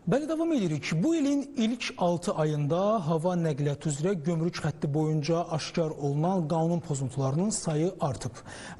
Bəli, davam edirik. Bu ilin ilk 6 ayında hava nəqliyyatı üzrə gömrük xətti boyunca aşkar olunan qanun pozuntularının sayı artıb.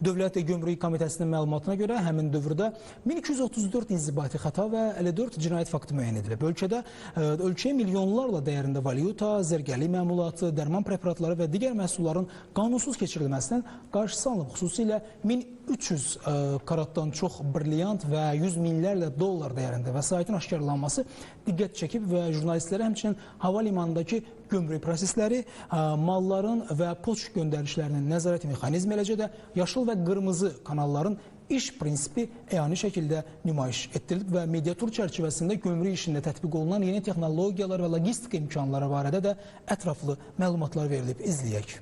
Dövlət Gömrük Komitəsinin məlumatına görə həmin dövrdə 1234 inzibati xəta və 54 cinayət faktı müəyyən edilib. Ölkəyə milyonlarla dəyərində valyuta, zərgərlik məmulatı, dərman preparatları və digər məhsulların qanunsuz keçirilməsinin qarşısı alınıb. Xüsusilə 1300 karatdan çox brilyant və 100 minlərlə dollar dəyərində vəsaitin aşkarlanması diqqət çəkib və jurnalistlərə həmçinin hava limanındakı gömrük prosesləri, malların və poçt göndərişlərinin nəzarət mexanizmi, eləcə də yaşıl və qırmızı kanalların iş prinsipi əyani şəkildə nümayiş etdirilib və mediatur çərçivəsində gömrük işində tətbiq olunan yeni texnologiyalar və logistika imkanları barədə də ətraflı məlumatlar verilib. İzləyək.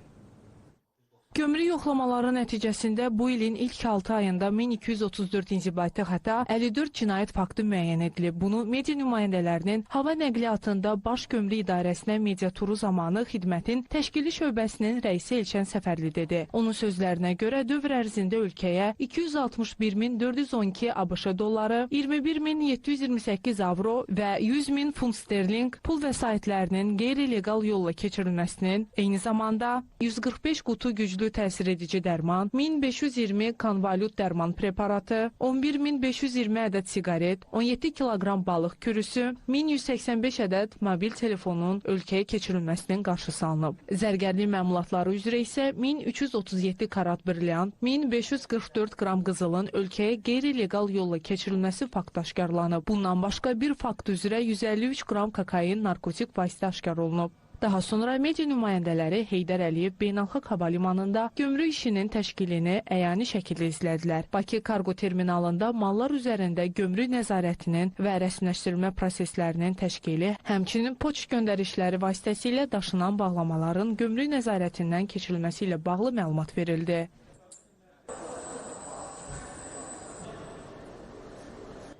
Gömrük yoxlamaları nəticəsində bu ilin ilk 6 ayında 1234 inzibati xəta, 54 cinayət faktı müəyyən edilib. Bunu media nümayəndələrinin hava nəqliyyatında Baş Gömrük İdarəsinə mediaturu zamanı xidmətin təşkili şöbəsinin rəisi Elçən Səfərli dedi. Onun sözlərinə görə dövr ərzində ölkəyə 261.412 ABŞ dolları, 21.728 avro və 100.000 funt sterling pul vəsaitlərinin qeyri-legal yolla keçirilməsinin, eyni zamanda 145 qutu güclü təsir edici dərman, 1520 konvolut dərman preparatı, 11520 ədəd siqaret, 17 kiloqram balıq kürüsü, 1185 ədəd mobil telefonun ölkəyə keçirilməsinin qarşısı alınıb. Zərgərlik məmulatları üzrə isə 1337 karat brilyant, 1544 qram qızılın ölkəyə qeyri-legal yolla keçirilməsi faktı aşkarlanıb. Bundan başqa bir fakt üzrə 153 qram kokain narkotik vasitə aşkar olunub. Daha sonra media nümayəndələri Heydər Əliyev Beynəlxalq Hava Limanında gömrük işinin təşkilini əyani şəkildə izlədilər. Bakı Kargo Terminalında mallar üzərində gömrük nəzarətinin və rəsmiləşdirilmə proseslərinin təşkili, həmçinin poçt göndərişləri vasitəsilə daşınan bağlamaların gömrük nəzarətindən keçirilməsi ilə bağlı məlumat verildi.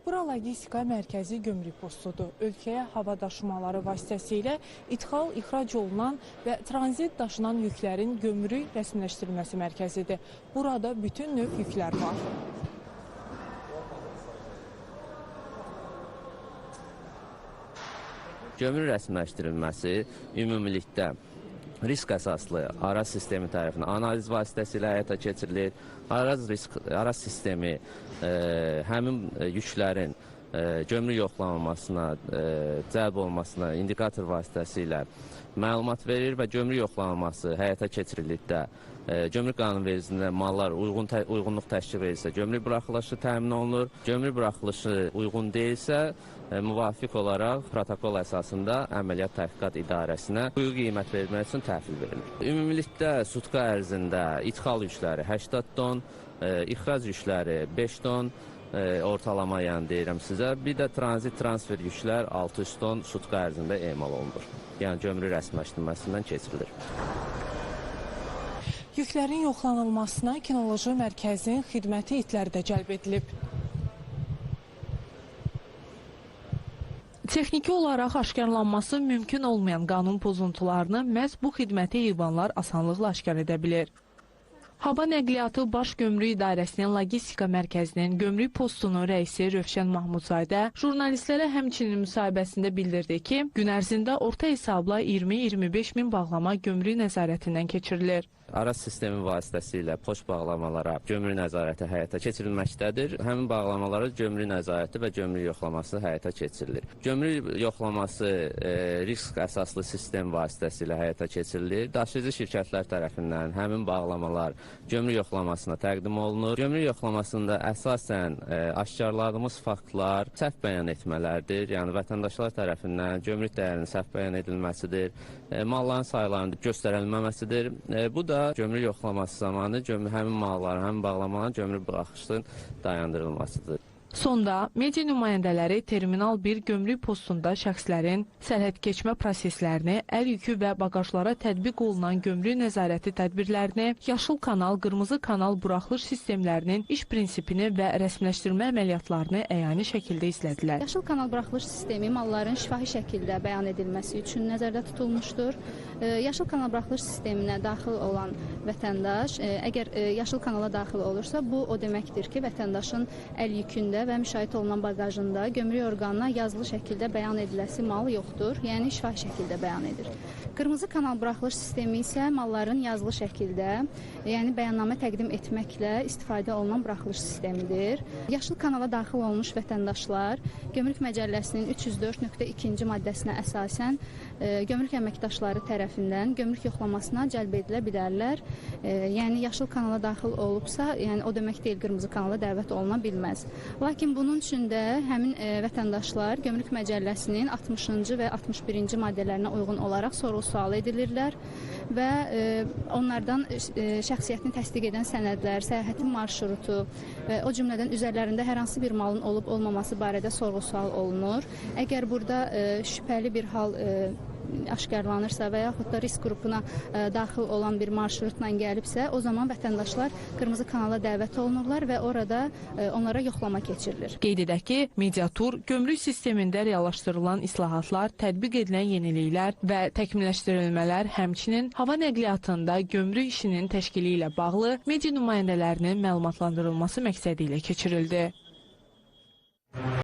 Bura logistika mərkəzi gömrük postudur. Ölkəyə hava daşımaları vasitəsilə ixal, ixrac olunan və tranzit daşınan yüklərin gömrük rəsmiləşdirilməsi mərkəzidir. Burada bütün növ yüklər var. Gömrük rəsmiləşdirilməsi ümumilikdə risk əsaslı Araz sistemi tərəfindən analiz vasitəsilə həyata keçirilir. Araz sistemi həmin yüklərin gömrük yoxlanılmasına, cəlb olmasına indikator vasitəsilə məlumat verir və gömrük yoxlanılması həyata keçirildikdə gömrük qanunvericiliyində mallar uyğunluq təşkil edirsə, gömrük buraxılışı təmin olunur. Gömrük buraxılışı uyğun deyilsə, müvafiq olaraq protokol əsasında Əməliyyat Təhqiqat İdarəsinə hüquqi qiymət verilmək üçün təhvil verilir. Ümumilikdə sutka ərzində ixal yükləri 80 ton, ixrac yükləri 5 ton, ortalama yəni deyirəm sizə. Bir də tranzit transfer yüklər 600 ton sutka ərzində emal olunur. Yəni gömrük rəsmiləşdirilməsindən keçirilir. Yüklərin yoxlanılmasına kinoloji mərkəzin xidməti itləri də cəlb edilib. Texniki olaraq aşkarlanması mümkün olmayan qanun pozuntularını məhz bu xidməti heyvanlar asanlıqla aşkar edə bilir. Hava nəqliyyatı Baş Gömrük İdarəsinin logistika mərkəzinin gömrük postunun rəisi Rövşən Mahmudzadə jurnalistlərə həmçinin müsahibəsində bildirdi ki, gün ərzində orta hesabla 20-25 min bağlama gömrük nəzarətindən keçirilir. Araz sistemi vasitəsilə poçt bağlamalara gömrük nəzarəti həyata keçirilməkdədir. Həmin bağlamalara gömrük nəzarəti və gömrük yoxlaması həyata keçirilir. Gömrük yoxlaması risk əsaslı sistem vasitəsilə həyata keçirilir. Daşıyıcı şirkətlər tərəfindən həmin bağlamalar gömrük yoxlamasına təqdim olunur. Gömrük yoxlamasında əsasən aşkarladığımız faktlar səhv bəyan etmələrdir. Yəni vətəndaşlar tərəfindən gömrük dəyərinin səhv bəyan edilməsidir, malların saylarının göstərilməməsidir. Bu da gömrük yoxlaması zamanı həmin malların, həmin bağlamaların gömrük buraxışının dayandırılmasıdır. Sonda media nümayəndələri Terminal 1 gömrük postunda şəxslərin sərhəd keçmə proseslərini, əl yükü və bagajlara tətbiq olunan gömrük nəzarəti tədbirlərini, yaşıl kanal, qırmızı kanal buraxılış sistemlərinin iş prinsipini və rəsmiləşdirmə əməliyyatlarını əyani şəkildə izlədilər. Yaşıl kanal buraxılış sistemi malların şifahi şəkildə bəyan edilməsi üçün nəzərdə tutulmuşdur. Yaşıl kanal buraxılış sisteminə daxil olan vətəndaş, əgər yaşıl kanala daxil olursa, bu o deməkdir ki, vətəndaşın əl yükündə şəkildə və müşahidə olunan baqajında gömrük orqanına yazılı şəkildə bəyan ediləsi mal yoxdur, yəni şifahi şəkildə bəyan edir. Qırmızı kanal buraxılış sistemi isə malların yazılı şəkildə, yəni bəyannamə təqdim etməklə istifadə olunan buraxılış sistemidir. Yaşıl kanala daxil olmuş vətəndaşlar Gömrük Məcəlləsinin 304.2-ci maddəsinə əsasən gömrük əməkdaşları tərəfindən gömrük yoxlamasına cəlb edilə bilərlər. Yəni yaşıl kanala daxil olubsa, yəni o demək deyil qırmızı kanala dəvət oluna bilməz. Lakin bunun üçün də həmin vətəndaşlar Gömrük Məcəlləsinin 60-cı və 61-ci maddələrinə uyğun olaraq sorğu-sual edilirlər və onlardan şəxsiyyətini təsdiq edən sənədlər, səyahətin marşrutu və o cümlədən üzərlərində hər hansı bir malın olub-olmaması barədə sorğu-sual olunur. Əgər burada şübhəli bir hal aşkarlanırsa və yaxud da risk qrupuna daxil olan bir marşrutla gəlibsə, o zaman vətəndaşlar qırmızı kanala dəvət olunurlar və orada onlara yoxlama keçirilir. Qeyd edək ki, mediatur gömrük sistemində reallaşdırılan islahatlar, tətbiq edilən yeniliklər və təkmilləşdirilmələr, həmçinin hava nəqliyyatında gömrük işinin təşkili ilə bağlı media nümayəndələrinin məlumatlandırılması məqsədi ilə keçirildi.